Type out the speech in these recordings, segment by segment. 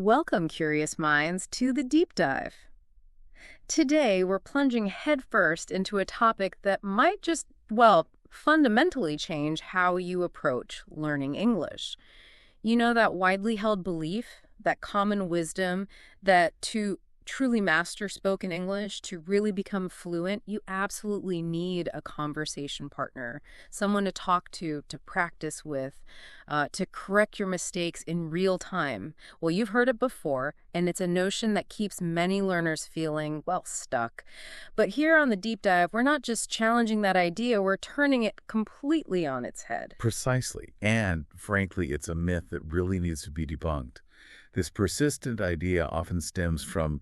Welcome, curious minds, to the deep dive. Today, we're plunging headfirst into a topic that might just, fundamentally change how you approach learning English. You know that widely held belief, that common wisdom, that to truly master spoken English, to really become fluent, you absolutely need a conversation partner, someone to talk to practice with, to correct your mistakes in real time. Well, you've heard it before, and it's a notion that keeps many learners feeling, stuck. But here on the deep dive, we're not just challenging that idea, we're turning it completely on its head. Precisely. And frankly, it's a myth that really needs to be debunked. This persistent idea often stems from,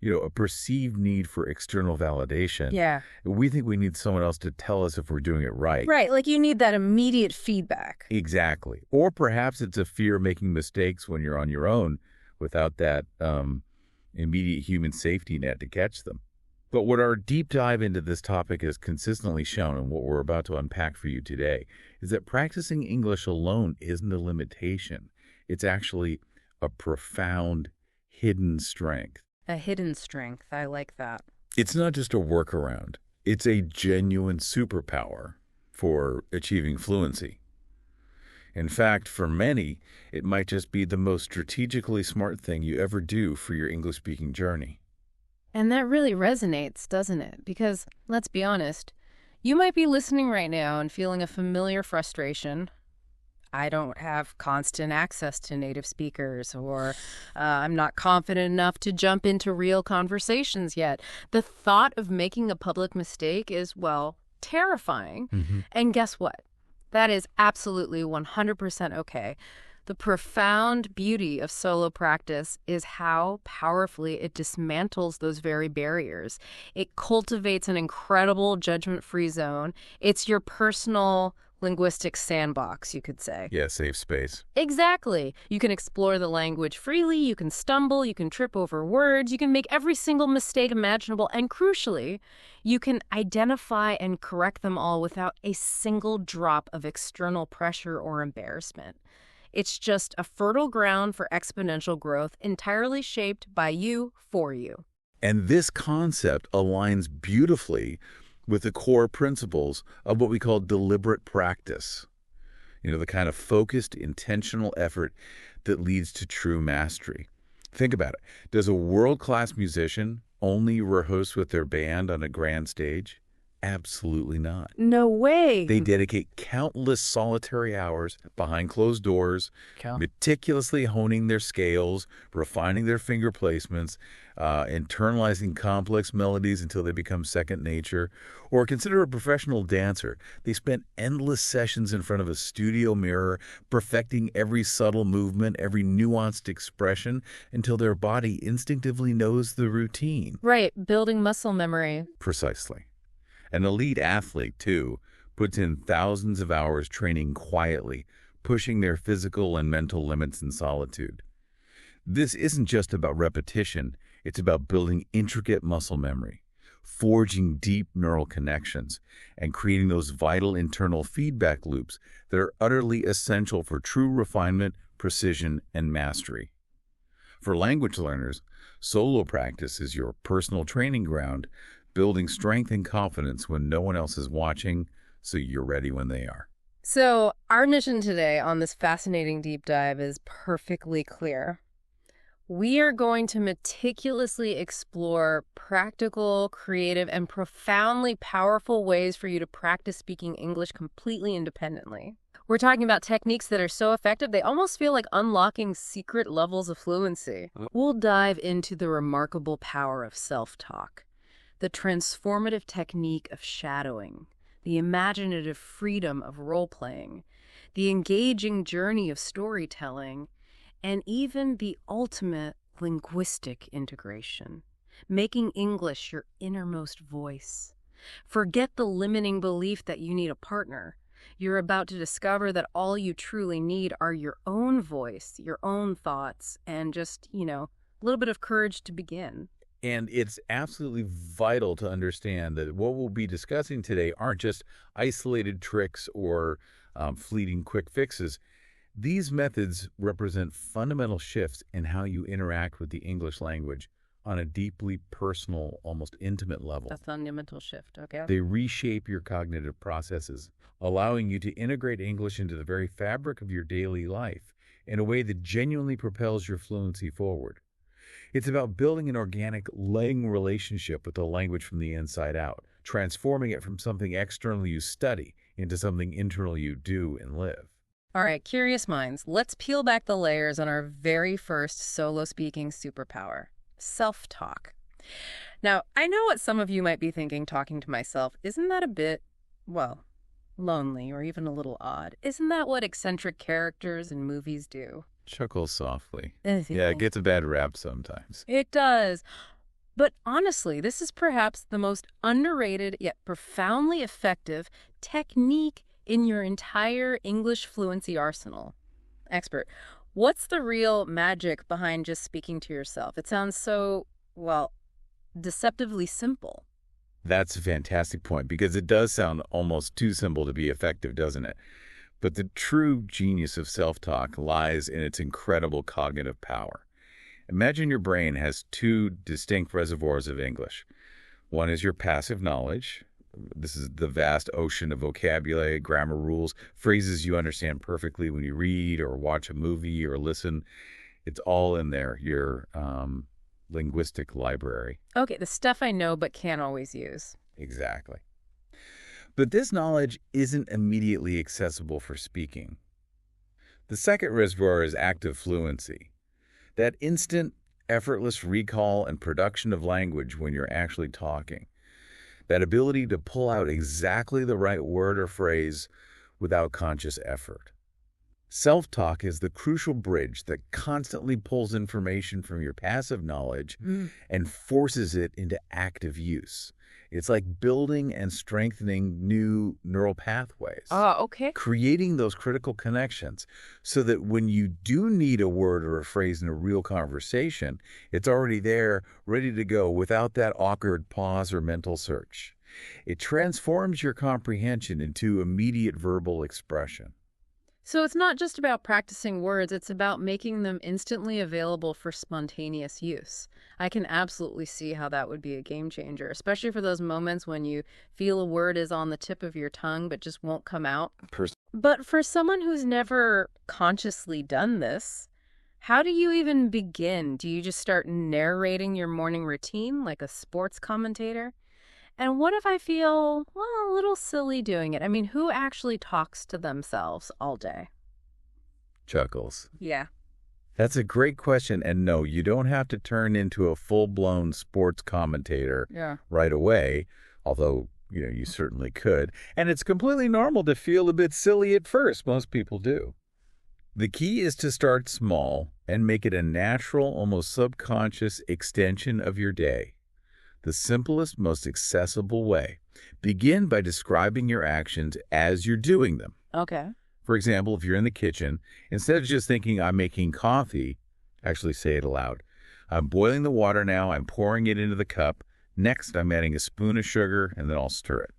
a perceived need for external validation. Yeah. We think we need someone else to tell us if we're doing it right. Right, like you need that immediate feedback. Exactly. Or perhaps it's a fear of making mistakes when you're on your own without that immediate human safety net to catch them. But what our deep dive into this topic has consistently shown, and what we're about to unpack for you today, is that practicing English alone isn't a limitation. It's actually a profound hidden strength. A hidden strength, I like that. It's not just a workaround. It's a genuine superpower for achieving fluency. In fact, for many, it might just be the most strategically smart thing you ever do for your English-speaking journey. And that really resonates, doesn't it? Because, let's be honest, you might be listening right now and feeling a familiar frustration. I don't have constant access to native speakers, or I'm not confident enough to jump into real conversations yet. The thought of making a public mistake is, terrifying. Mm-hmm. And guess what? That is absolutely 100% okay. The profound beauty of solo practice is how powerfully it dismantles those very barriers. It cultivates an incredible judgment-free zone. It's your personal linguistic sandbox, you could say. Yeah, safe space. Exactly. You can explore the language freely, you can stumble, you can trip over words, you can make every single mistake imaginable, and crucially, you can identify and correct them all without a single drop of external pressure or embarrassment. It's just a fertile ground for exponential growth, entirely shaped by you, for you. And this concept aligns beautifully with the core principles of what we call deliberate practice. The kind of focused, intentional effort that leads to true mastery. Think about it. Does a world-class musician only rehearse with their band on a grand stage? Absolutely not. No way. They dedicate countless solitary hours behind closed doors, meticulously honing their scales, refining their finger placements, internalizing complex melodies until they become second nature. Or consider a professional dancer. They spend endless sessions in front of a studio mirror, perfecting every subtle movement, every nuanced expression, until their body instinctively knows the routine. Right, building muscle memory. Precisely. An elite athlete, too, puts in thousands of hours training quietly, pushing their physical and mental limits in solitude. This isn't just about repetition, it's about building intricate muscle memory, forging deep neural connections, and creating those vital internal feedback loops that are utterly essential for true refinement, precision, and mastery. For language learners, solo practice is your personal training ground, building strength and confidence when no one else is watching, so you're ready when they are. So our mission today on this fascinating deep dive is perfectly clear. We are going to meticulously explore practical, creative, and profoundly powerful ways for you to practice speaking English completely independently. We're talking about techniques that are so effective, they almost feel like unlocking secret levels of fluency. We'll dive into the remarkable power of self-talk, the transformative technique of shadowing, the imaginative freedom of role-playing, the engaging journey of storytelling, and even the ultimate linguistic integration, making English your innermost voice. Forget the limiting belief that you need a partner. You're about to discover that all you truly need are your own voice, your own thoughts, and just, a little bit of courage to begin. And it's absolutely vital to understand that what we'll be discussing today aren't just isolated tricks or fleeting quick fixes. These methods represent fundamental shifts in how you interact with the English language on a deeply personal, almost intimate level. That's a fundamental shift, okay? They reshape your cognitive processes, allowing you to integrate English into the very fabric of your daily life in a way that genuinely propels your fluency forward. It's about building an organic, living relationship with the language from the inside out, transforming it from something external you study into something internal you do and live. All right, curious minds, let's peel back the layers on our very first solo speaking superpower, self-talk. Now, I know what some of you might be thinking talking to myself. Isn't that a bit, well, lonely or even a little odd? Isn't that what eccentric characters in movies do? Chuckle softly. Ugh. Yeah, it gets a bad rap sometimes. It does. But honestly, this is perhaps the most underrated yet profoundly effective technique in your entire English fluency arsenal. Expert, what's the real magic behind just speaking to yourself? It sounds so, well, deceptively simple. That's a fantastic point because it does sound almost too simple to be effective, doesn't it? But the true genius of self-talk lies in its incredible cognitive power. Imagine your brain has two distinct reservoirs of English. One is your passive knowledge. This is the vast ocean of vocabulary, grammar rules, phrases you understand perfectly when you read or watch a movie or listen. It's all in there, your linguistic library. Okay, the stuff I know but can't always use. Exactly. But this knowledge isn't immediately accessible for speaking. The second reservoir is active fluency. That instant, effortless recall and production of language when you're actually talking. That ability to pull out exactly the right word or phrase without conscious effort. Self-talk is the crucial bridge that constantly pulls information from your passive knowledge and forces it into active use. It's like building and strengthening new neural pathways. Okay. Creating those critical connections so that when you do need a word or a phrase in a real conversation, it's already there, ready to go without that awkward pause or mental search. It transforms your comprehension into immediate verbal expression. So it's not just about practicing words, it's about making them instantly available for spontaneous use. I can absolutely see how that would be a game changer, especially for those moments when you feel a word is on the tip of your tongue but just won't come out. But for someone who's never consciously done this, how do you even begin? Do you just start narrating your morning routine like a sports commentator? And what if I feel, well, a little silly doing it? I mean, who actually talks to themselves all day? Chuckles. Yeah. That's a great question. And no, you don't have to turn into a full-blown sports commentator right away, although, you certainly could. And it's completely normal to feel a bit silly at first. Most people do. The key is to start small and make it a natural, almost subconscious extension of your day. The simplest, most accessible way. Begin by describing your actions as you're doing them. Okay. For example, if you're in the kitchen, instead of just thinking, I'm making coffee, actually say it aloud. I'm boiling the water now, I'm pouring it into the cup. Next, I'm adding a spoon of sugar, and then I'll stir it.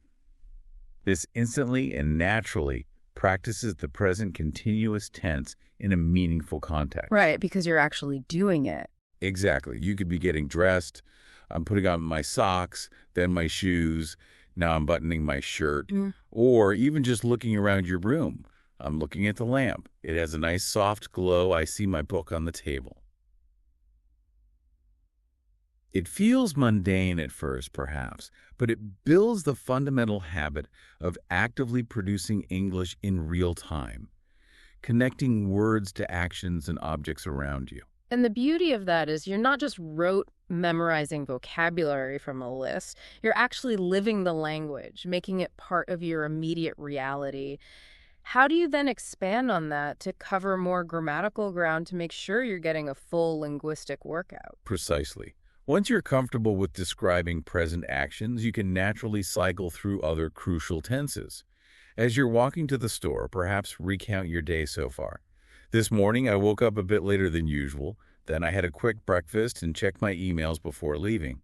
This instantly and naturally practices the present continuous tense in a meaningful context. Right, because you're actually doing it. Exactly. You could be getting dressed. I'm putting on my socks, then my shoes. Now I'm buttoning my shirt. Or even just looking around your room. I'm looking at the lamp. It has a nice soft glow. I see my book on the table. It feels mundane at first, perhaps, but it builds the fundamental habit of actively producing English in real time, connecting words to actions and objects around you. And the beauty of that is you're not just rote memorizing vocabulary from a list. You're actually living the language, making it part of your immediate reality. How do you then expand on that to cover more grammatical ground to make sure you're getting a full linguistic workout? Precisely. Once you're comfortable with describing present actions, you can naturally cycle through other crucial tenses. As you're walking to the store, perhaps recount your day so far. This morning, I woke up a bit later than usual. Then I had a quick breakfast and checked my emails before leaving.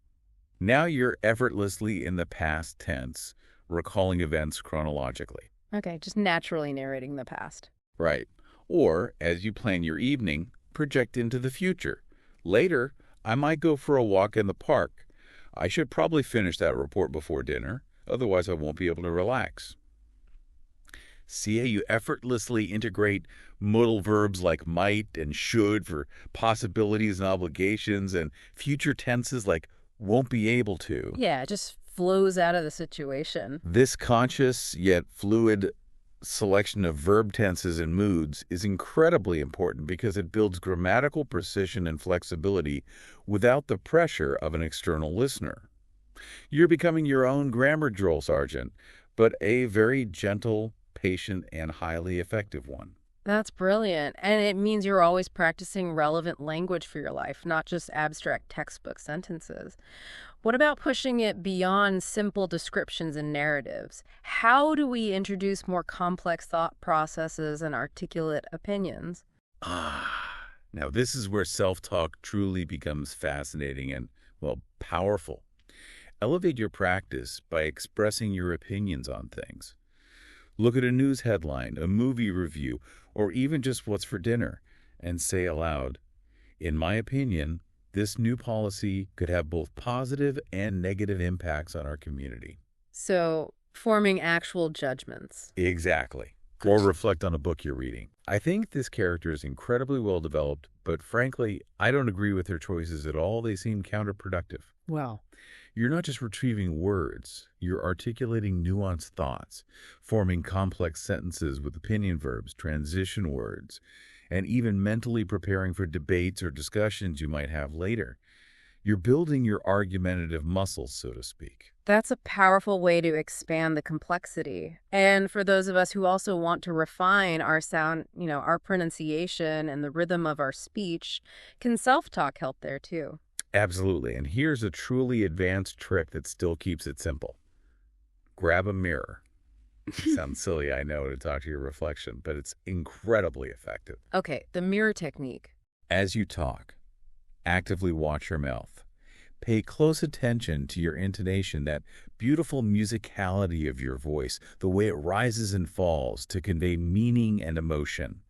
Now you're effortlessly in the past tense, recalling events chronologically. Okay, just naturally narrating the past. Right. Or, as you plan your evening, project into the future. Later, I might go for a walk in the park. I should probably finish that report before dinner, otherwise I won't be able to relax. See how you effortlessly integrate modal verbs like might and should for possibilities and obligations, and future tenses like won't be able to. Yeah, it just flows out of the situation. This conscious yet fluid selection of verb tenses and moods is incredibly important because it builds grammatical precision and flexibility without the pressure of an external listener. You're becoming your own grammar drill sergeant, but a very gentle, patient, and highly effective one. That's brilliant. And it means you're always practicing relevant language for your life, not just abstract textbook sentences. What about pushing it beyond simple descriptions and narratives? How do we introduce more complex thought processes and articulate opinions? Now this is where self-talk truly becomes fascinating and, well, powerful. Elevate your practice by expressing your opinions on things. Look at a news headline, a movie review, or even just what's for dinner, and say aloud, "In my opinion, this new policy could have both positive and negative impacts on our community." So, forming actual judgments. Exactly. Or reflect on a book you're reading. I think this character is incredibly well developed, but frankly, I don't agree with their choices at all. They seem counterproductive. Well, You're not just retrieving words, you're articulating nuanced thoughts, forming complex sentences with opinion verbs, transition words, and even mentally preparing for debates or discussions you might have later. You're building your argumentative muscles, so to speak. that's a powerful way to expand the complexity. And for those of us who also want to refine our sound, our pronunciation and the rhythm of our speech, can self-talk help there too? Absolutely. And here's a truly advanced trick that still keeps it simple. Grab a mirror. It sounds silly, I know, to talk to your reflection, but it's incredibly effective. Okay, the mirror technique. As you talk, actively watch your mouth. Pay close attention to your intonation, that beautiful musicality of your voice, the way it rises and falls to convey meaning and emotion.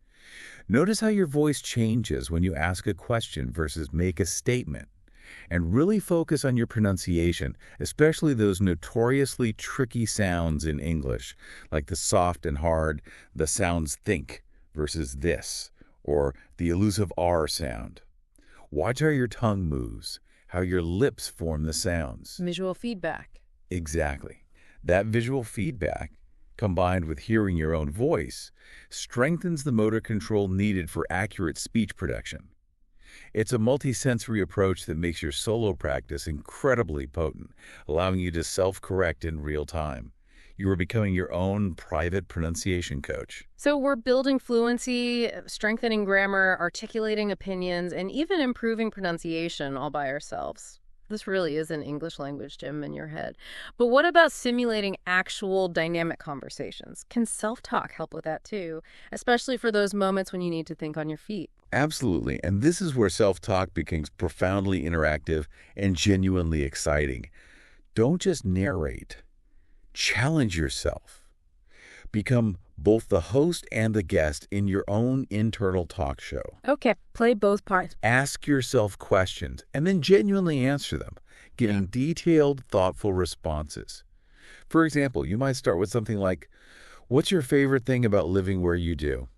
Notice how your voice changes when you ask a question versus make a statement. And really focus on your pronunciation, especially those notoriously tricky sounds in English, like the soft and hard, the sounds think versus this, or the elusive R sound. Watch how your tongue moves, how your lips form the sounds. Visual feedback. Exactly. That visual feedback, combined with hearing your own voice, strengthens the motor control needed for accurate speech production. It's a multisensory approach that makes your solo practice incredibly potent, allowing you to self-correct in real time. You are becoming your own private pronunciation coach. So we're building fluency, strengthening grammar, articulating opinions, and even improving pronunciation all by ourselves. This really is an English language gym in your head. But what about simulating actual dynamic conversations? Can self-talk help with that too, especially for those moments when you need to think on your feet? Absolutely. And this is where self-talk becomes profoundly interactive and genuinely exciting. Don't just narrate. Challenge yourself. Become both the host and the guest in your own internal talk show. Okay, play both parts. Ask yourself questions and then genuinely answer them, giving detailed, thoughtful responses. For example, you might start with something like, "What's your favorite thing about living where you do?"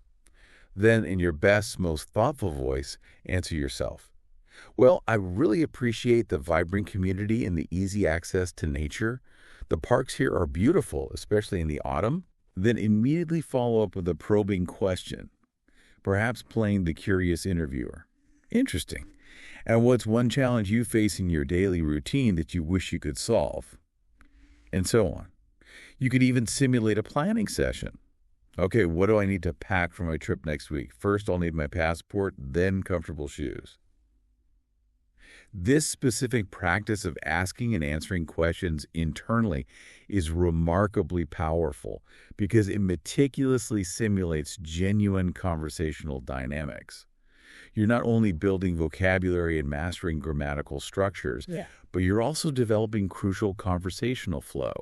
Then, in your best, most thoughtful voice, answer yourself, "Well, I really appreciate the vibrant community and the easy access to nature. The parks here are beautiful, especially in the autumn." Then immediately follow up with a probing question, perhaps playing the curious interviewer. "Interesting. And what's one challenge you face in your daily routine that you wish you could solve?" And so on. You could even simulate a planning session. "Okay, what do I need to pack for my trip next week? First, I'll need my passport, then comfortable shoes." This specific practice of asking and answering questions internally is remarkably powerful because it meticulously simulates genuine conversational dynamics. You're not only building vocabulary and mastering grammatical structures, but you're also developing crucial conversational flow,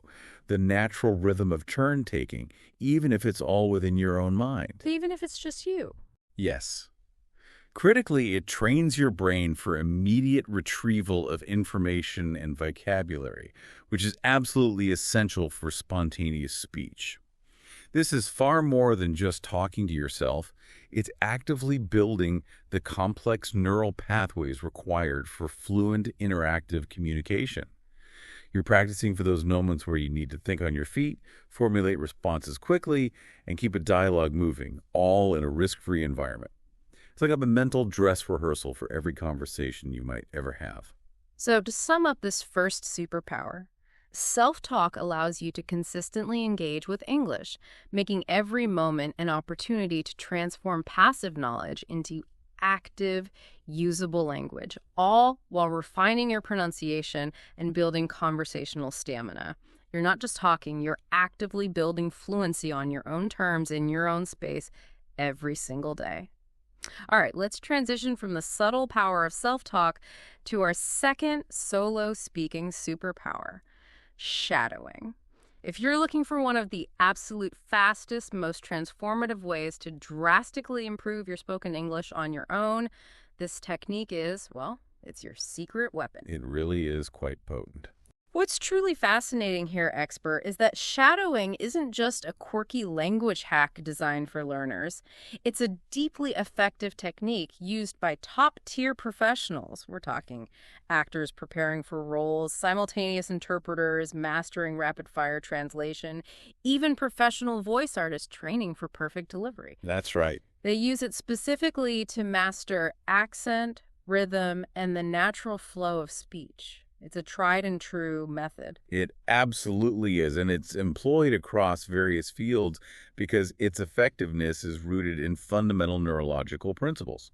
the natural rhythm of turn-taking, even if it's all within your own mind. Even if it's just you. Yes. Critically, it trains your brain for immediate retrieval of information and vocabulary, which is absolutely essential for spontaneous speech. This is far more than just talking to yourself. It's actively building the complex neural pathways required for fluent interactive communication. You're practicing for those moments where you need to think on your feet, formulate responses quickly, and keep a dialogue moving, all in a risk-free environment. It's like a mental dress rehearsal for every conversation you might ever have. So to sum up this first superpower, self-talk allows you to consistently engage with English, making every moment an opportunity to transform passive knowledge into active, usable language, all while refining your pronunciation and building conversational stamina. You're not just talking, you're actively building fluency on your own terms in your own space every single day. All right, let's transition from the subtle power of self-talk to our second solo speaking superpower, shadowing. If you're looking for one of the absolute fastest, most transformative ways to drastically improve your spoken English on your own, this technique is, well, it's your secret weapon. It really is quite potent. What's truly fascinating here, expert, is that shadowing isn't just a quirky language hack designed for learners. It's a deeply effective technique used by top-tier professionals. We're talking actors preparing for roles, simultaneous interpreters, mastering rapid-fire translation, even professional voice artists training for perfect delivery. That's right. They use it specifically to master accent, rhythm, and the natural flow of speech. It's a tried and true method. It absolutely is, and it's employed across various fields because its effectiveness is rooted in fundamental neurological principles.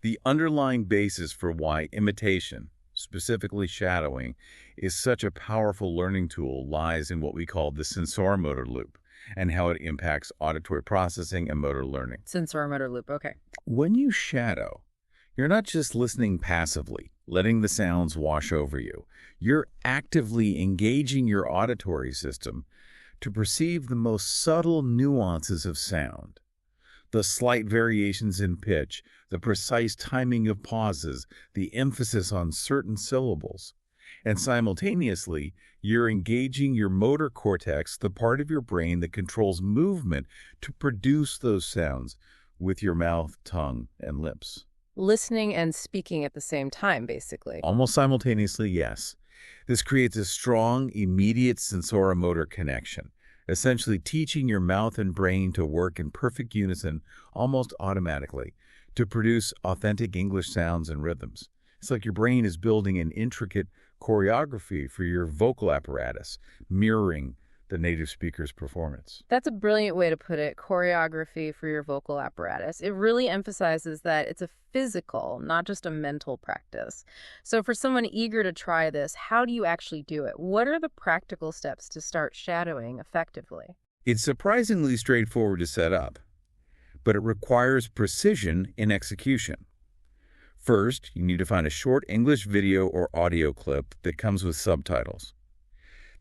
The underlying basis for why imitation, specifically shadowing, is such a powerful learning tool lies in what we call the sensoromotor loop and how it impacts auditory processing and motor learning. Sensoromotor loop, okay. When you shadow, you're not just listening passively, letting the sounds wash over you. You're actively engaging your auditory system to perceive the most subtle nuances of sound. The slight variations in pitch, the precise timing of pauses, the emphasis on certain syllables. And simultaneously, you're engaging your motor cortex, the part of your brain that controls movement, to produce those sounds with your mouth, tongue, and lips. Listening and speaking at the same time, basically. Almost simultaneously, yes. This creates a strong, immediate sensoromotor connection, essentially teaching your mouth and brain to work in perfect unison almost automatically to produce authentic English sounds and rhythms. It's like your brain is building an intricate choreography for your vocal apparatus, mirroring the native speaker's performance. That's a brilliant way to put it, choreography for your vocal apparatus. It really emphasizes that it's a physical, not just a mental practice. So for someone eager to try this, how do you actually do it? What are the practical steps to start shadowing effectively? It's surprisingly straightforward to set up, but it requires precision in execution. First, you need to find a short English video or audio clip that comes with subtitles.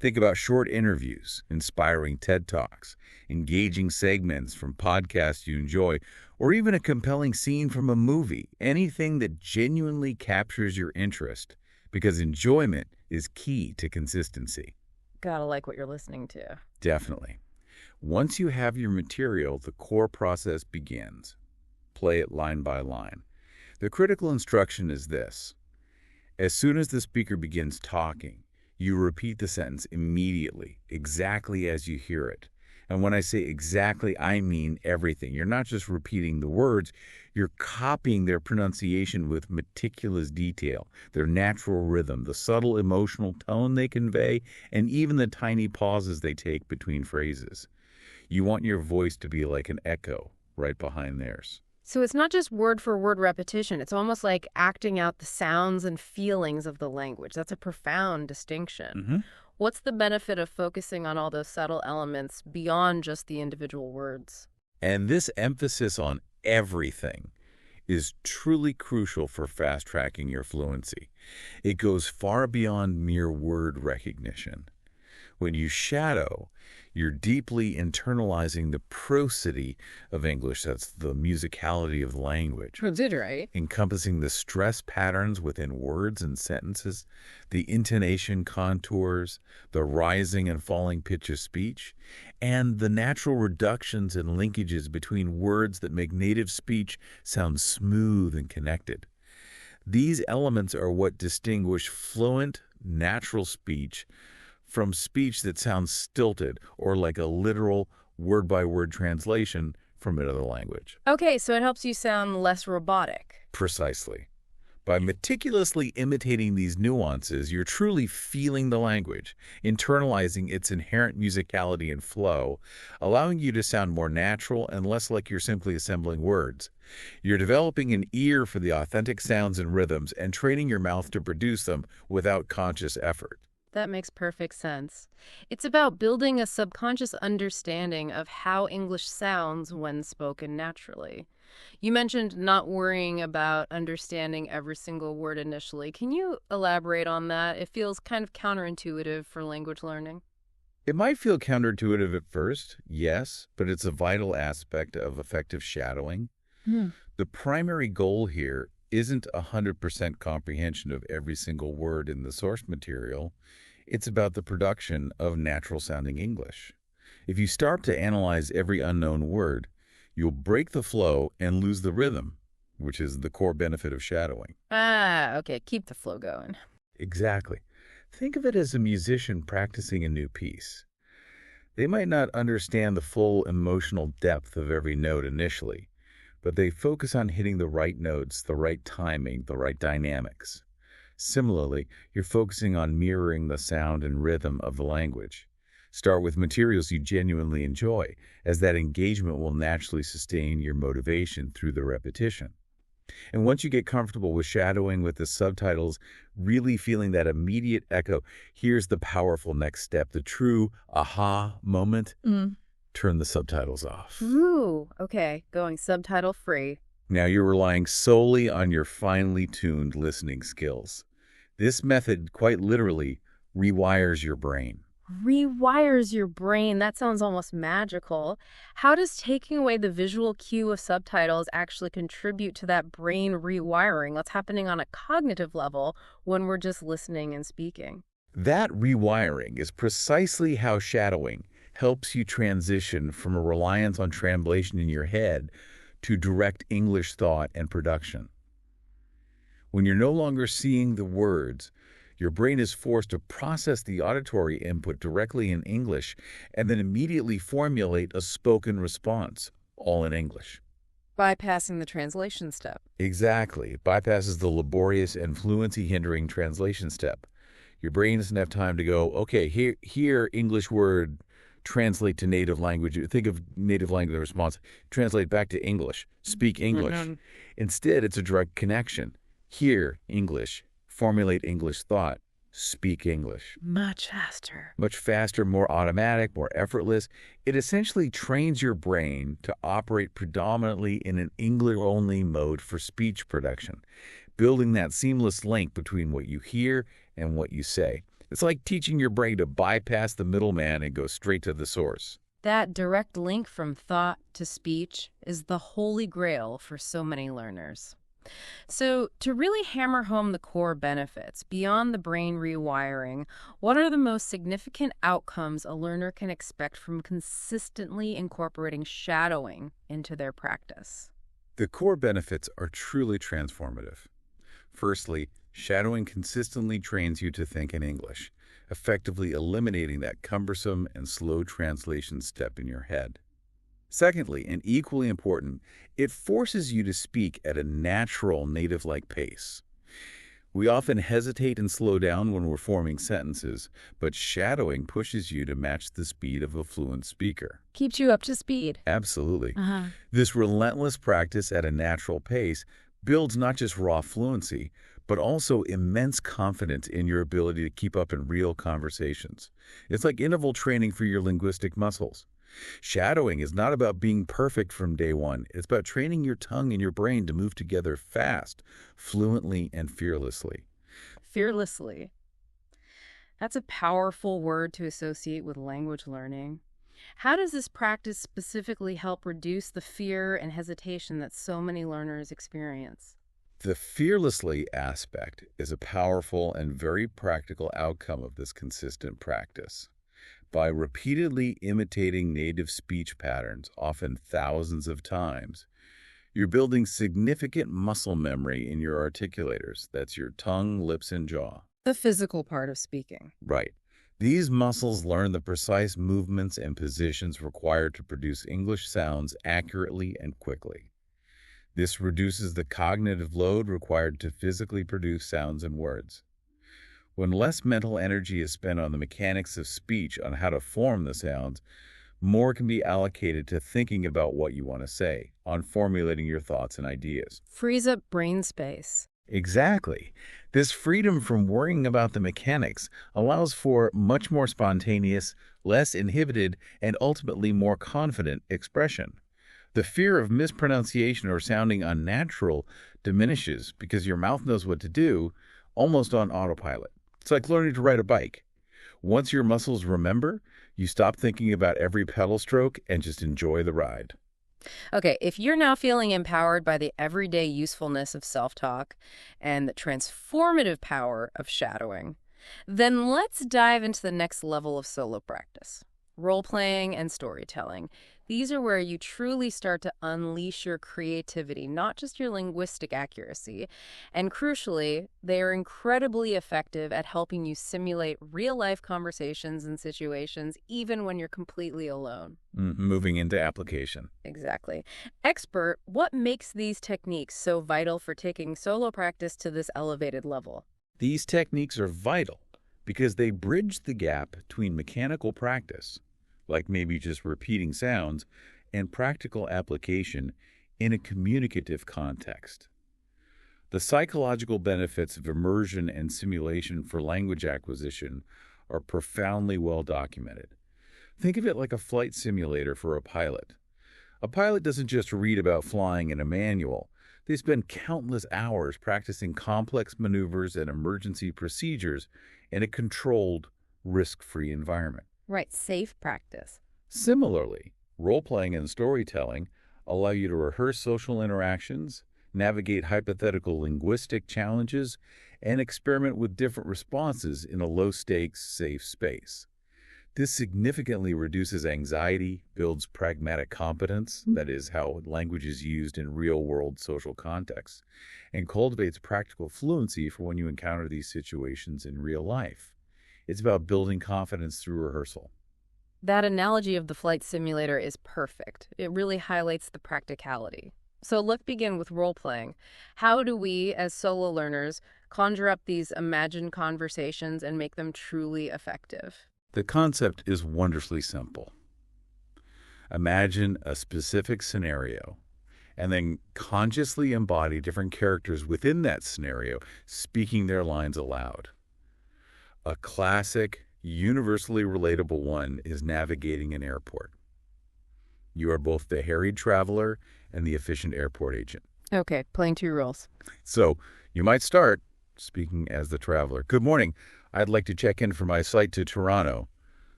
Think about short interviews, inspiring TED Talks, engaging segments from podcasts you enjoy, or even a compelling scene from a movie, anything that genuinely captures your interest, because enjoyment is key to consistency. Gotta like what you're listening to. Definitely. Once you have your material, the core process begins. Play it line by line. The critical instruction is this. As soon as the speaker begins talking, you repeat the sentence immediately, exactly as you hear it. And when I say exactly, I mean everything. You're not just repeating the words, you're copying their pronunciation with meticulous detail, their natural rhythm, the subtle emotional tone they convey, and even the tiny pauses they take between phrases. You want your voice to be like an echo right behind theirs. So it's not just word-for-word repetition. It's almost like acting out the sounds and feelings of the language. That's a profound distinction. What's the benefit of focusing on all those subtle elements beyond just the individual words? And this emphasis on everything is truly crucial for fast-tracking your fluency. It goes far beyond mere word recognition. When you shadow, you're deeply internalizing the prosody of English. That's the musicality of the language, You did right. encompassing the stress patterns within words and sentences, the intonation contours, the rising and falling pitch of speech, and the natural reductions and linkages between words that make native speech sound smooth and connected. These elements are what distinguish fluent, natural speech from speech that sounds stilted or like a literal word-by-word translation from another language. Okay, so it helps you sound less robotic. Precisely. By meticulously imitating these nuances, you're truly feeling the language, internalizing its inherent musicality and flow, allowing you to sound more natural and less like you're simply assembling words. You're developing an ear for the authentic sounds and rhythms and training your mouth to produce them without conscious effort. That makes perfect sense. It's about building a subconscious understanding of how English sounds when spoken naturally. You mentioned not worrying about understanding every single word initially. Can you elaborate on that? It feels kind of counterintuitive for language learning. It might feel counterintuitive at first, yes, but it's a vital aspect of effective shadowing. Hmm. The primary goal here isn't 100% comprehension of every single word in the source material. It's about the production of natural-sounding English. If you start to analyze every unknown word, you'll break the flow and lose the rhythm, which is the core benefit of shadowing. Ah, okay, keep the flow going. Exactly. Think of it as a musician practicing a new piece. They might not understand the full emotional depth of every note initially, but they focus on hitting the right notes, the right timing, the right dynamics. Similarly, you're focusing on mirroring the sound and rhythm of the language. Start with materials you genuinely enjoy, as that engagement will naturally sustain your motivation through the repetition. And once you get comfortable with shadowing with the subtitles, really feeling that immediate echo, here's the powerful next step, the true aha moment. Turn the subtitles off. Ooh, okay, going subtitle free. Now you're relying solely on your finely tuned listening skills. This method quite literally rewires your brain. Rewires your brain. That sounds almost magical. How does taking away the visual cue of subtitles actually contribute to that brain rewiring? What's happening on a cognitive level when we're just listening and speaking? That rewiring is precisely how shadowing helps you transition from a reliance on translation in your head to direct English thought and production. When you're no longer seeing the words, your brain is forced to process the auditory input directly in English and then immediately formulate a spoken response, all in English. Bypassing the translation step. Exactly. It bypasses the laborious and fluency-hindering translation step. Your brain doesn't have time to go, okay, here English word, translate to native language. Think of native language response. Translate back to English. Speak English. Instead, it's a direct connection. Hear English. Formulate English thought. Speak English. Much faster. Much faster, more automatic, more effortless. It essentially trains your brain to operate predominantly in an English-only mode for speech production, building that seamless link between what you hear and what you say. It's like teaching your brain to bypass the middleman and go straight to the source. That direct link from thought to speech is the holy grail for so many learners. So, to really hammer home the core benefits, beyond the brain rewiring, what are the most significant outcomes a learner can expect from consistently incorporating shadowing into their practice? The core benefits are truly transformative. Firstly, shadowing consistently trains you to think in English, effectively eliminating that cumbersome and slow translation step in your head. Secondly, and equally important, it forces you to speak at a natural, native-like pace. We often hesitate and slow down when we're forming sentences, but shadowing pushes you to match the speed of a fluent speaker. Keeps you up to speed. Absolutely. This relentless practice at a natural pace builds not just raw fluency, but also immense confidence in your ability to keep up in real conversations. It's like interval training for your linguistic muscles. Shadowing is not about being perfect from day one. It's about training your tongue and your brain to move together fast, fluently, and fearlessly. Fearlessly. That's a powerful word to associate with language learning. How does this practice specifically help reduce the fear and hesitation that so many learners experience? The fearlessly aspect is a powerful and very practical outcome of this consistent practice. By repeatedly imitating native speech patterns, often thousands of times, you're building significant muscle memory in your articulators. That's your tongue, lips, and jaw. The physical part of speaking. Right. These muscles learn the precise movements and positions required to produce English sounds accurately and quickly. This reduces the cognitive load required to physically produce sounds and words. When less mental energy is spent on the mechanics of speech, on how to form the sounds, more can be allocated to thinking about what you want to say, on formulating your thoughts and ideas. Frees up brain space. Exactly. This freedom from worrying about the mechanics allows for much more spontaneous, less inhibited, and ultimately more confident expression. The fear of mispronunciation or sounding unnatural diminishes because your mouth knows what to do, almost on autopilot. It's like learning to ride a bike. Once your muscles remember, you stop thinking about every pedal stroke and just enjoy the ride. Okay, if you're now feeling empowered by the everyday usefulness of self-talk and the transformative power of shadowing, then let's dive into the next level of solo practice. Role-playing and storytelling. These are where you truly start to unleash your creativity, not just your linguistic accuracy. And crucially, they are incredibly effective at helping you simulate real-life conversations and situations, even when you're completely alone. Moving into application. Exactly. Expert, what makes these techniques so vital for taking solo practice to this elevated level? These techniques are vital because they bridge the gap between mechanical practice, like maybe just repeating sounds, and practical application in a communicative context. The psychological benefits of immersion and simulation for language acquisition are profoundly well documented. Think of it like a flight simulator for a pilot. A pilot doesn't just read about flying in a manual. They spend countless hours practicing complex maneuvers and emergency procedures in a controlled, risk-free environment. Right, safe practice. Similarly, role-playing and storytelling allow you to rehearse social interactions, navigate hypothetical linguistic challenges, and experiment with different responses in a low-stakes, safe space. This significantly reduces anxiety, builds pragmatic competence, that is, how language is used in real-world social contexts, and cultivates practical fluency for when you encounter these situations in real life. It's about building confidence through rehearsal. That analogy of the flight simulator is perfect. It really highlights the practicality. So let's begin with role-playing. How do we, as solo learners, conjure up these imagined conversations and make them truly effective? The concept is wonderfully simple. Imagine a specific scenario and then consciously embody different characters within that scenario, speaking their lines aloud. A classic, universally relatable one is navigating an airport. You are both the harried traveler and the efficient airport agent. Okay, playing two roles. So you might start speaking as the traveler. Good morning. I'd like to check in for my flight to Toronto.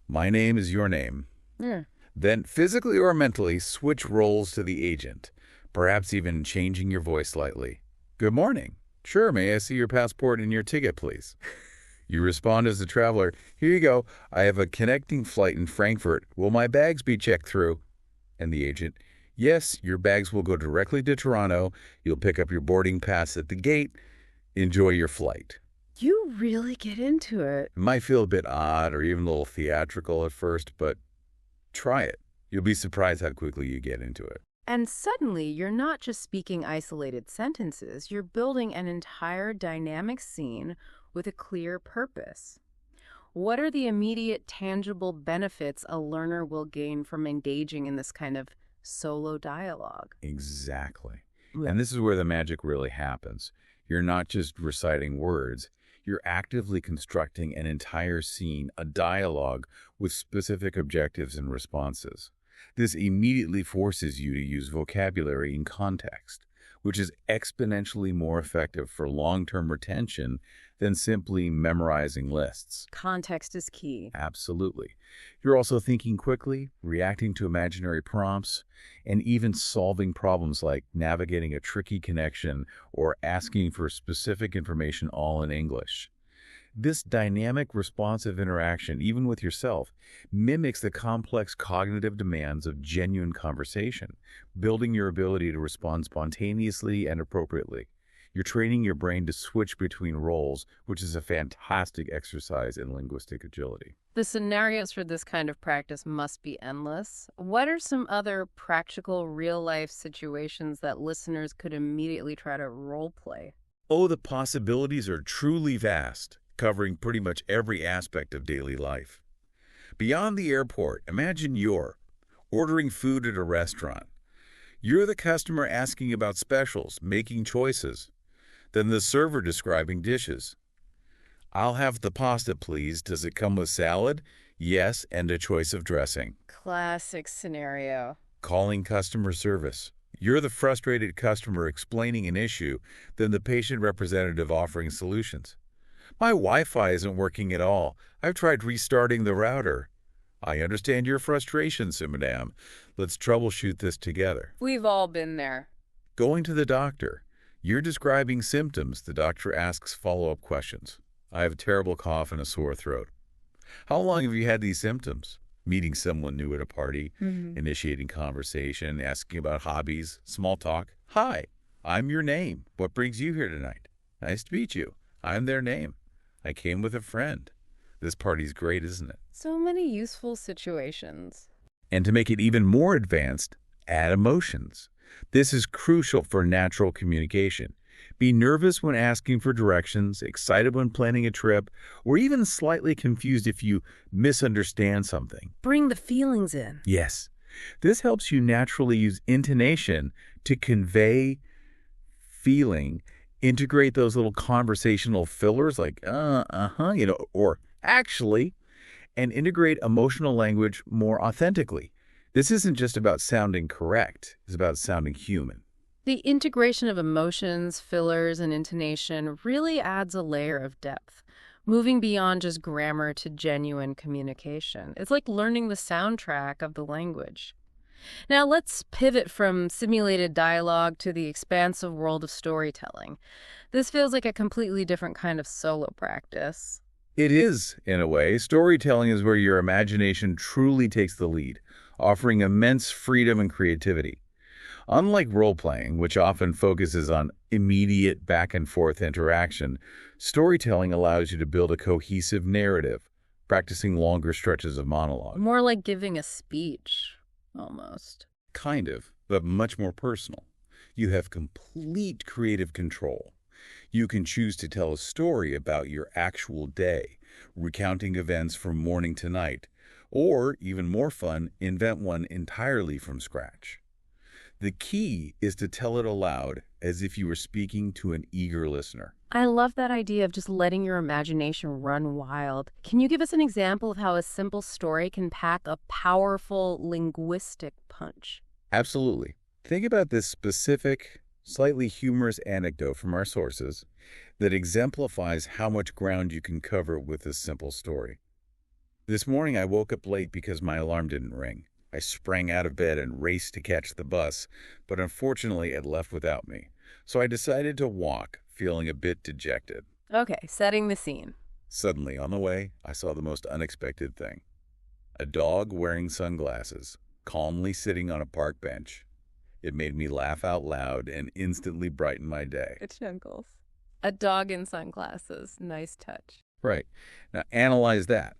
My name is your name. Yeah. Then physically or mentally switch roles to the agent, perhaps even changing your voice slightly. Good morning. Sure, may I see your passport and your ticket, please? You respond as the traveler. Here you go. I have a connecting flight in Frankfurt. Will my bags be checked through? And the agent. Yes, your bags will go directly to Toronto. You'll pick up your boarding pass at the gate. Enjoy your flight. You really get into it. It might feel a bit odd or even a little theatrical at first, but try it. You'll be surprised how quickly you get into it. And suddenly, you're not just speaking isolated sentences. You're building an entire dynamic scene with a clear purpose. What are the immediate, tangible benefits a learner will gain from engaging in this kind of solo dialogue? Exactly. And this is where the magic really happens. You're not just reciting words. You're actively constructing an entire scene, a dialogue with specific objectives and responses. This immediately forces you to use vocabulary in context, which is exponentially more effective for long-term retention than simply memorizing lists. Context is key. Absolutely. You're also thinking quickly, reacting to imaginary prompts, and even solving problems like navigating a tricky connection or asking for specific information all in English. This dynamic, responsive interaction, even with yourself, mimics the complex cognitive demands of genuine conversation, building your ability to respond spontaneously and appropriately. You're training your brain to switch between roles, which is a fantastic exercise in linguistic agility. The scenarios for this kind of practice must be endless. What are some other practical, real-life situations that listeners could immediately try to role play? Oh, the possibilities are truly vast, covering pretty much every aspect of daily life. Beyond the airport, imagine you're ordering food at a restaurant. You're the customer asking about specials, making choices. Then the server describing dishes. I'll have the pasta, please. Does it come with salad? Yes, and a choice of dressing. Classic scenario. Calling customer service. You're the frustrated customer explaining an issue, then the patient representative offering solutions. My Wi-Fi isn't working at all. I've tried restarting the router. I understand your frustrations, madam. Let's troubleshoot this together. We've all been there. Going to the doctor. You're describing symptoms. The doctor asks follow-up questions. I have a terrible cough and a sore throat. How long have you had these symptoms? Meeting someone new at a party, initiating conversation, asking about hobbies, small talk. Hi, I'm your name. What brings you here tonight? Nice to meet you. I'm their name. I came with a friend. This party's great, isn't it? So many useful situations. And to make it even more advanced, add emotions. This is crucial for natural communication. Be nervous when asking for directions, excited when planning a trip, or even slightly confused if you misunderstand something. Bring the feelings in. Yes. This helps you naturally use intonation to convey feeling, integrate those little conversational fillers like, or actually, and integrate emotional language more authentically. This isn't just about sounding correct. It's about sounding human. The integration of emotions, fillers, and intonation really adds a layer of depth, moving beyond just grammar to genuine communication. It's like learning the soundtrack of the language. Now let's pivot from simulated dialogue to the expansive world of storytelling. This feels like a completely different kind of solo practice. It is, in a way. Storytelling is where your imagination truly takes the lead, offering immense freedom and creativity. Unlike role-playing, which often focuses on immediate back-and-forth interaction, storytelling allows you to build a cohesive narrative, practicing longer stretches of monologue. More like giving a speech, almost. Kind of, but much more personal. You have complete creative control. You can choose to tell a story about your actual day, recounting events from morning to night, or, even more fun, invent one entirely from scratch. The key is to tell it aloud as if you were speaking to an eager listener. I love that idea of just letting your imagination run wild. Can you give us an example of how a simple story can pack a powerful linguistic punch? Absolutely. Think about this specific, slightly humorous anecdote from our sources that exemplifies how much ground you can cover with this simple story. This morning I woke up late because my alarm didn't ring. I sprang out of bed and raced to catch the bus, but unfortunately it left without me. So I decided to walk, feeling a bit dejected. Okay, setting the scene. Suddenly, on the way, I saw the most unexpected thing. A dog wearing sunglasses, calmly sitting on a park bench. It made me laugh out loud and instantly brightened my day. It's Chunkles. A dog in sunglasses. Nice touch. Right. Now analyze that.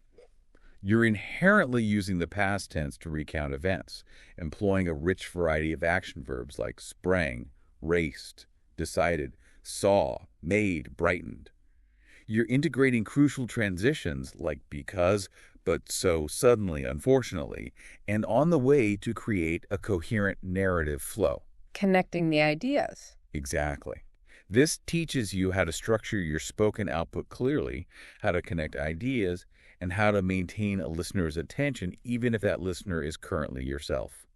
You're inherently using the past tense to recount events, employing a rich variety of action verbs like sprang, raced, decided, saw, made, brightened. You're integrating crucial transitions like because, but, so, suddenly, unfortunately, and on the way to create a coherent narrative flow. Connecting the ideas. Exactly. This teaches you how to structure your spoken output clearly, how to connect ideas, and how to maintain a listener's attention even if that listener is currently yourself.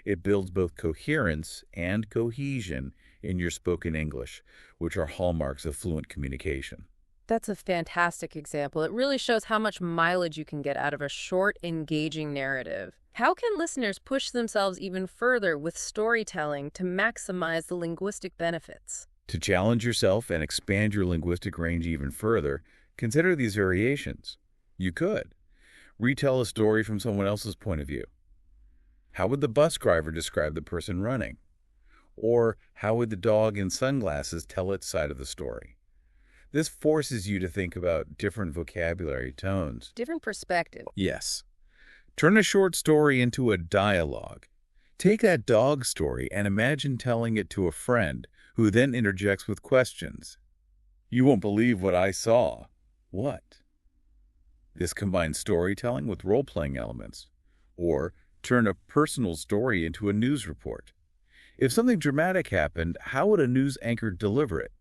It builds both coherence and cohesion in your spoken English, which are hallmarks of fluent communication. That's a fantastic example. It really shows how much mileage you can get out of a short, engaging narrative. How can listeners push themselves even further with storytelling to maximize the linguistic benefits? To challenge yourself and expand your linguistic range even further, consider these variations. You could retell a story from someone else's point of view. How would the bus driver describe the person running? Or how would the dog in sunglasses tell its side of the story? This forces you to think about different vocabulary tones. Different perspective. Yes. Turn a short story into a dialogue. Take that dog story and imagine telling it to a friend who then interjects with questions. You won't believe what I saw. What? This combines storytelling with role-playing elements. Or turn a personal story into a news report. If something dramatic happened, how would a news anchor deliver it?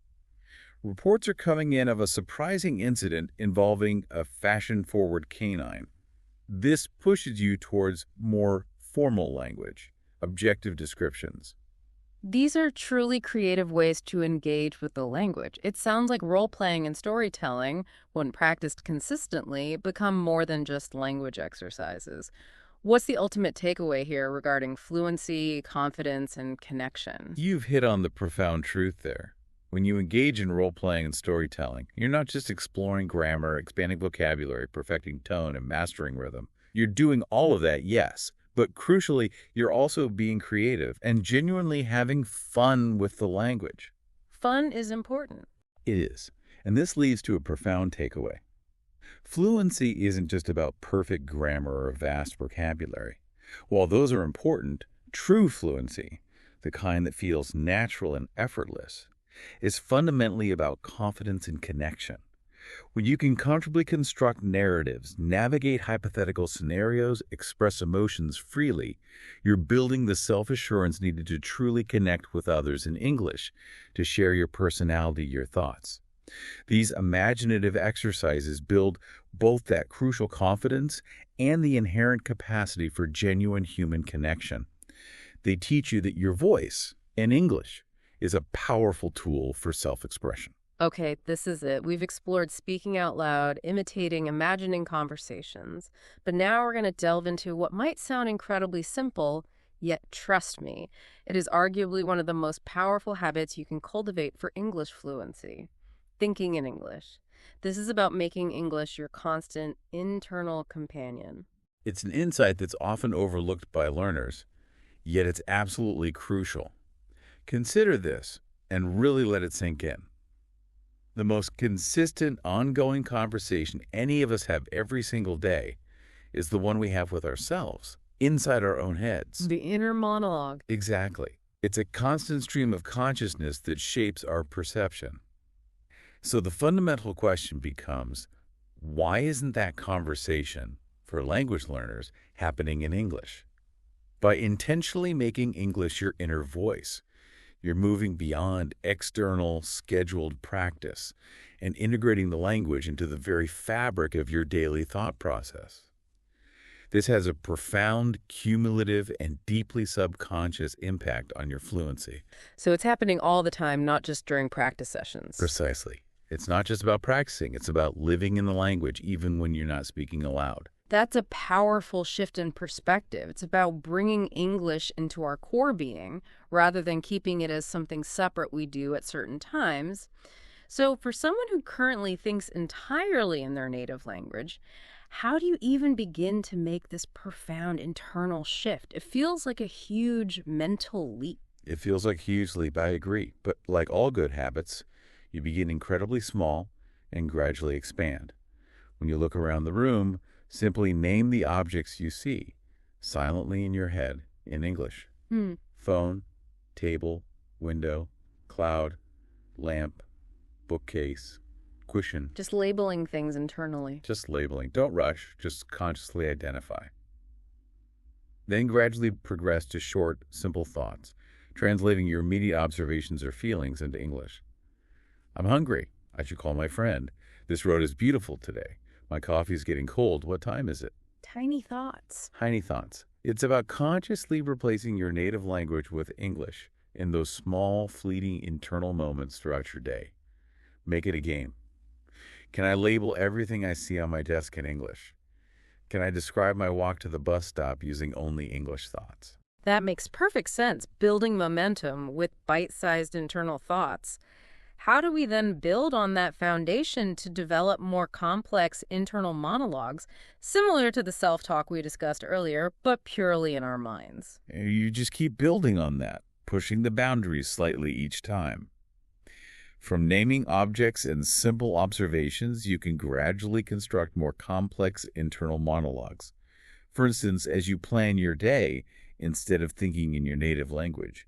Reports are coming in of a surprising incident involving a fashion-forward canine. This pushes you towards more formal language, objective descriptions. These are truly creative ways to engage with the language. It sounds like role-playing and storytelling, when practiced consistently, become more than just language exercises. What's the ultimate takeaway here regarding fluency, confidence, and connection? You've hit on the profound truth there. When you engage in role-playing and storytelling, you're not just exploring grammar, expanding vocabulary, perfecting tone, and mastering rhythm. You're doing all of that, yes, but crucially, you're also being creative and genuinely having fun with the language. Fun is important. It is, and this leads to a profound takeaway. Fluency isn't just about perfect grammar or vast vocabulary. While those are important, true fluency, the kind that feels natural and effortless, is fundamentally about confidence and connection. When you can comfortably construct narratives, navigate hypothetical scenarios, express emotions freely, you're building the self-assurance needed to truly connect with others in English, to share your personality, your thoughts. These imaginative exercises build both that crucial confidence and the inherent capacity for genuine human connection. They teach you that your voice, in English, is a powerful tool for self-expression. Okay, this is it. We've explored speaking out loud, imitating, imagining conversations. But now we're going to delve into what might sound incredibly simple, yet trust me, it is arguably one of the most powerful habits you can cultivate for English fluency. Thinking in English. This is about making English your constant internal companion. It's an insight that's often overlooked by learners, yet it's absolutely crucial. Consider this and really let it sink in. The most consistent, ongoing conversation any of us have every single day is the one we have with ourselves, inside our own heads. The inner monologue. Exactly. It's a constant stream of consciousness that shapes our perception. So the fundamental question becomes, why isn't that conversation, for language learners, happening in English? By intentionally making English your inner voice, you're moving beyond external, scheduled practice and integrating the language into the very fabric of your daily thought process. This has a profound, cumulative, and deeply subconscious impact on your fluency. So it's happening all the time, not just during practice sessions. Precisely. It's not just about practicing, it's about living in the language even when you're not speaking aloud. That's a powerful shift in perspective. It's about bringing English into our core being rather than keeping it as something separate we do at certain times. So for someone who currently thinks entirely in their native language, how do you even begin to make this profound internal shift? It feels like a huge mental leap. It feels like a huge leap, I agree. But like all good habits, you begin incredibly small and gradually expand. When you look around the room, simply name the objects you see, silently in your head, in English. Phone, table, window, cloud, lamp, bookcase, cushion. Just labeling things internally. Just labeling. Don't rush, just consciously identify. Then gradually progress to short, simple thoughts, translating your immediate observations or feelings into English. I'm hungry. I should call my friend. This road is beautiful today. My coffee is getting cold. What time is it? Tiny thoughts. Tiny thoughts. It's about consciously replacing your native language with English in those small, fleeting internal moments throughout your day. Make it a game. Can I label everything I see on my desk in English? Can I describe my walk to the bus stop using only English thoughts? That makes perfect sense, building momentum with bite-sized internal thoughts. How do we then build on that foundation to develop more complex internal monologues, similar to the self-talk we discussed earlier, but purely in our minds? You just keep building on that, pushing the boundaries slightly each time. From naming objects and simple observations, you can gradually construct more complex internal monologues. For instance, as you plan your day, instead of thinking in your native language.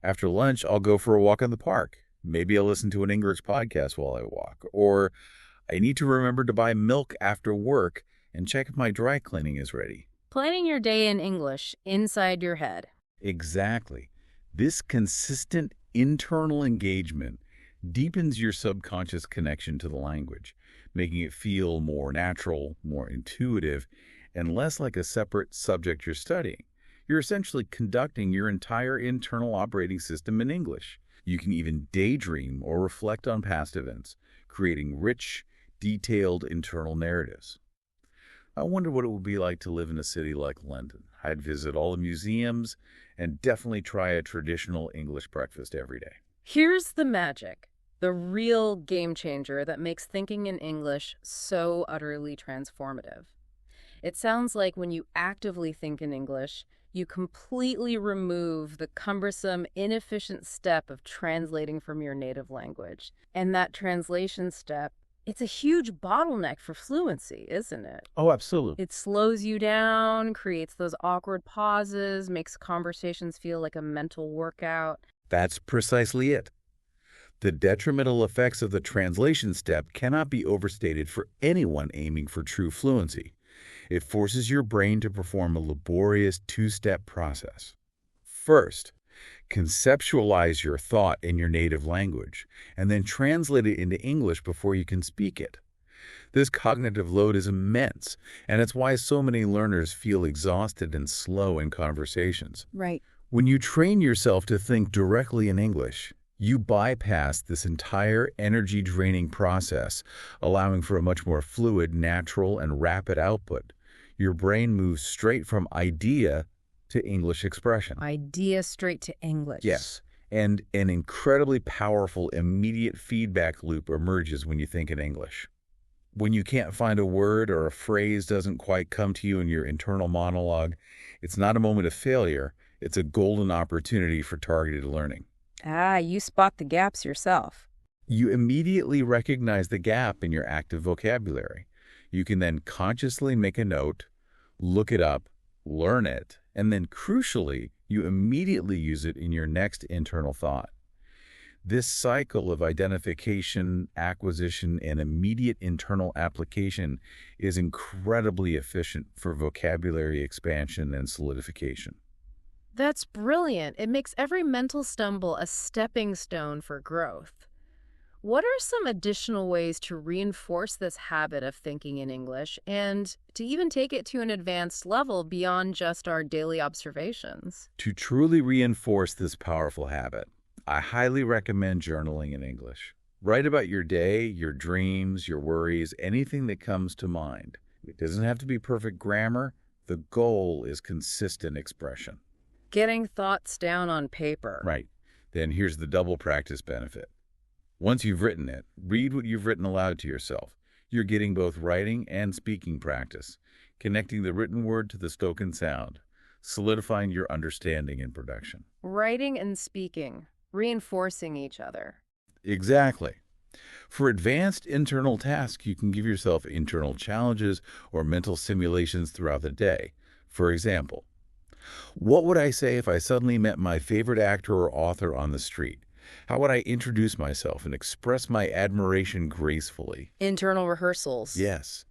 After lunch, I'll go for a walk in the park. Maybe I'll listen to an English podcast while I walk. Or I need to remember to buy milk after work and check if my dry cleaning is ready. Planning your day in English inside your head. Exactly. This consistent internal engagement deepens your subconscious connection to the language, making it feel more natural, more intuitive, and less like a separate subject you're studying. You're essentially conducting your entire internal operating system in English. You can even daydream or reflect on past events, creating rich, detailed internal narratives. I wonder what it would be like to live in a city like London. I'd visit all the museums and definitely try a traditional English breakfast every day. Here's the magic, the real game changer that makes thinking in English so utterly transformative. It sounds like when you actively think in English, you completely remove the cumbersome, inefficient step of translating from your native language. And that translation step, it's a huge bottleneck for fluency, isn't it? Oh, absolutely. It slows you down, creates those awkward pauses, makes conversations feel like a mental workout. That's precisely it. The detrimental effects of the translation step cannot be overstated for anyone aiming for true fluency. It forces your brain to perform a laborious two-step process. First, conceptualize your thought in your native language, and then translate it into English before you can speak it. This cognitive load is immense, and it's why so many learners feel exhausted and slow in conversations. Right. When you train yourself to think directly in English, you bypass this entire energy-draining process, allowing for a much more fluid, natural, and rapid output. Your brain moves straight from idea to English expression. Idea straight to English. Yes, and an incredibly powerful immediate feedback loop emerges when you think in English. When you can't find a word or a phrase doesn't quite come to you in your internal monologue, it's not a moment of failure, it's a golden opportunity for targeted learning. Ah, you spot the gaps yourself. You immediately recognize the gap in your active vocabulary. You can then consciously make a note, look it up, learn it, and then crucially, you immediately use it in your next internal thought. This cycle of identification, acquisition, and immediate internal application is incredibly efficient for vocabulary expansion and solidification. That's brilliant. It makes every mental stumble a stepping stone for growth. What are some additional ways to reinforce this habit of thinking in English and to even take it to an advanced level beyond just our daily observations? To truly reinforce this powerful habit, I highly recommend journaling in English. Write about your day, your dreams, your worries, anything that comes to mind. It doesn't have to be perfect grammar. The goal is consistent expression. Getting thoughts down on paper. Right. Then here's the double practice benefit. Once you've written it, read what you've written aloud to yourself. You're getting both writing and speaking practice, connecting the written word to the spoken sound, solidifying your understanding in production. Writing and speaking, reinforcing each other. Exactly. For advanced internal tasks, you can give yourself internal challenges or mental simulations throughout the day. For example, what would I say if I suddenly met my favorite actor or author on the street? How would I introduce myself and express my admiration gracefully? Internal rehearsals. Yes.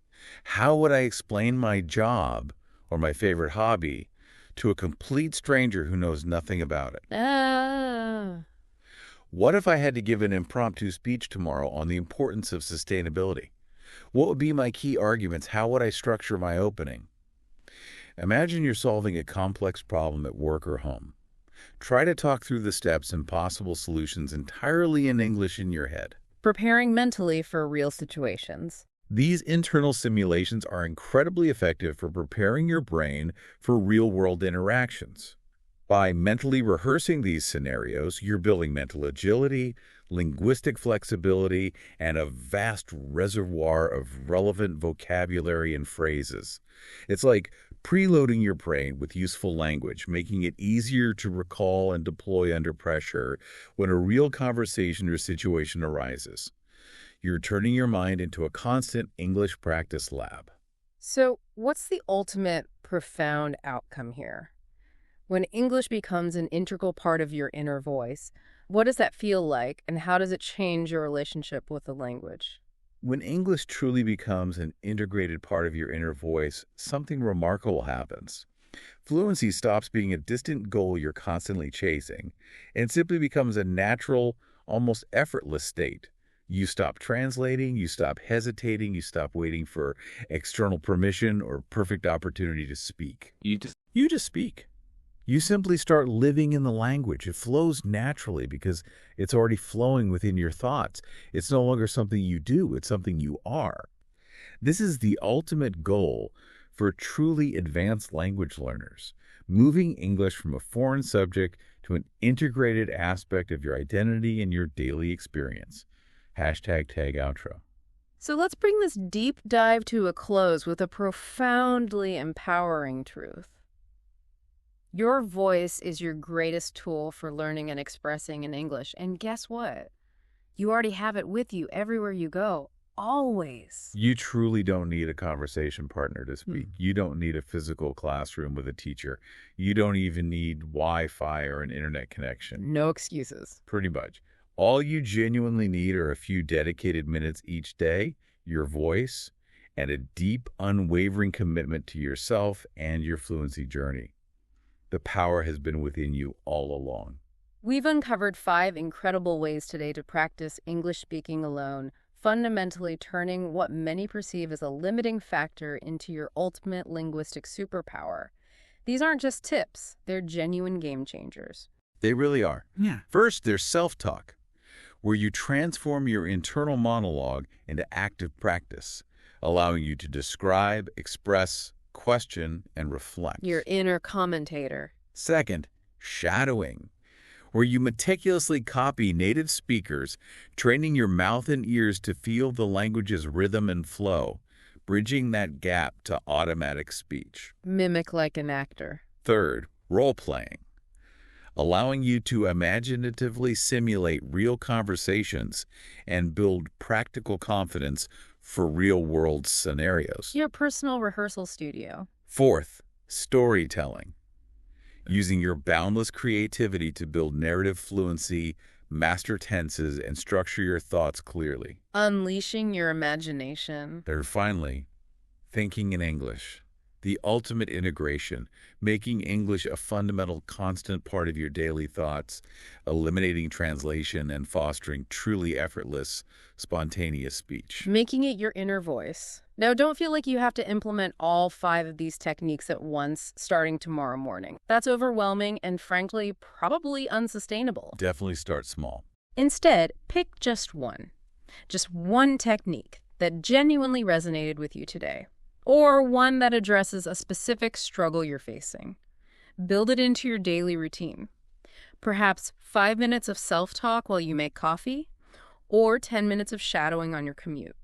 How would I explain my job or my favorite hobby to a complete stranger who knows nothing about it? What if I had to give an impromptu speech tomorrow on the importance of sustainability? What would be my key arguments? How would I structure my opening? Imagine you're solving a complex problem at work or home. Try to talk through the steps and possible solutions entirely in English in your head. Preparing mentally for real situations. These internal simulations are incredibly effective for preparing your brain for real-world interactions. By mentally rehearsing these scenarios, you're building mental agility, linguistic flexibility, and a vast reservoir of relevant vocabulary and phrases. It's like preloading your brain with useful language, making it easier to recall and deploy under pressure when a real conversation or situation arises. You're turning your mind into a constant English practice lab. So, what's the ultimate profound outcome here? When English becomes an integral part of your inner voice, what does that feel like, and how does it change your relationship with the language? When English truly becomes an integrated part of your inner voice, something remarkable happens. Fluency stops being a distant goal you're constantly chasing and simply becomes a natural, almost effortless state. You stop translating, you stop hesitating, you stop waiting for external permission or perfect opportunity to speak. You just speak. You simply start living in the language. It flows naturally because it's already flowing within your thoughts. It's no longer something you do, it's something you are. This is the ultimate goal for truly advanced language learners, moving English from a foreign subject to an integrated aspect of your identity and your daily experience. Hashtag tag outro. So let's bring this deep dive to a close with a profoundly empowering truth. Your voice is your greatest tool for learning and expressing in English. And guess what? You already have it with you everywhere you go, always. You truly don't need a conversation partner to speak. You don't need a physical classroom with a teacher. You don't even need Wi-Fi or an internet connection. No excuses. Pretty much. All you genuinely need are a few dedicated minutes each day, your voice, and a deep, unwavering commitment to yourself and your fluency journey. The power has been within you all along. We've uncovered 5 incredible ways today to practice English speaking alone, fundamentally turning what many perceive as a limiting factor into your ultimate linguistic superpower. These aren't just tips, they're genuine game changers. They really are. Yeah. First, there's self-talk, where you transform your internal monologue into active practice, allowing you to describe, express, question, and reflect. Your inner commentator. Second, shadowing, where you meticulously copy native speakers, training your mouth and ears to feel the language's rhythm and flow, bridging that gap to automatic speech. Mimic like an actor. Third, role-playing, allowing you to imaginatively simulate real conversations and build practical confidence for real-world scenarios. Your personal rehearsal studio. Fourth, storytelling, using your boundless creativity to build narrative fluency, master tenses, and structure your thoughts clearly. Unleashing your imagination. Third, finally, thinking in English, the ultimate integration, making English a fundamental constant part of your daily thoughts, eliminating translation and fostering truly effortless, spontaneous speech. Making it your inner voice. Now, don't feel like you have to implement all 5 of these techniques at once starting tomorrow morning. That's overwhelming and, frankly, probably unsustainable. Definitely start small. Instead, pick just one. Just one technique that genuinely resonated with you today, or one that addresses a specific struggle you're facing. Build it into your daily routine. Perhaps 5 minutes of self-talk while you make coffee, or 10 minutes of shadowing on your commute.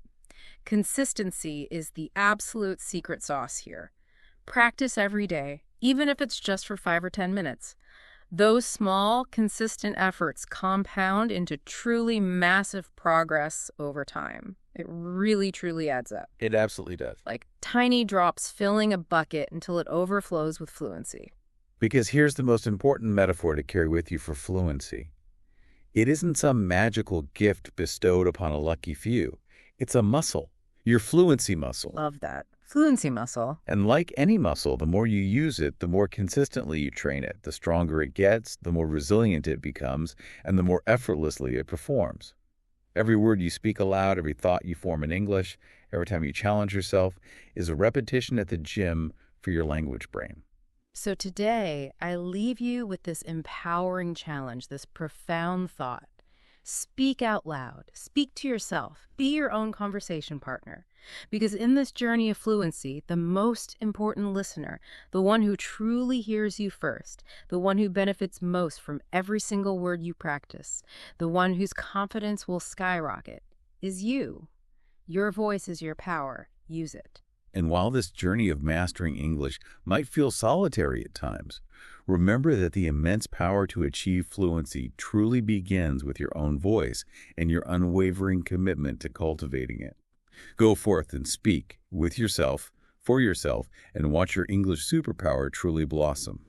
Consistency is the absolute secret sauce here. Practice every day, even if it's just for 5 or 10 minutes. Those small, consistent efforts compound into truly massive progress over time. It really, truly adds up. It absolutely does. Like tiny drops filling a bucket until it overflows with fluency. Because here's the most important metaphor to carry with you for fluency. It isn't some magical gift bestowed upon a lucky few. It's a muscle, your fluency muscle. Love that. Fluency muscle. And like any muscle, the more you use it, the more consistently you train it. The stronger it gets, the more resilient it becomes, and the more effortlessly it performs. Every word you speak aloud, every thought you form in English, every time you challenge yourself, is a repetition at the gym for your language brain. So today, I leave you with this empowering challenge, this profound thought. Speak out loud. Speak to yourself. Be your own conversation partner. Because in this journey of fluency, the most important listener, the one who truly hears you first, the one who benefits most from every single word you practice, the one whose confidence will skyrocket, is you. Your voice is your power. Use it. And while this journey of mastering English might feel solitary at times, remember that the immense power to achieve fluency truly begins with your own voice and your unwavering commitment to cultivating it. Go forth and speak with yourself, for yourself, and watch your English superpower truly blossom.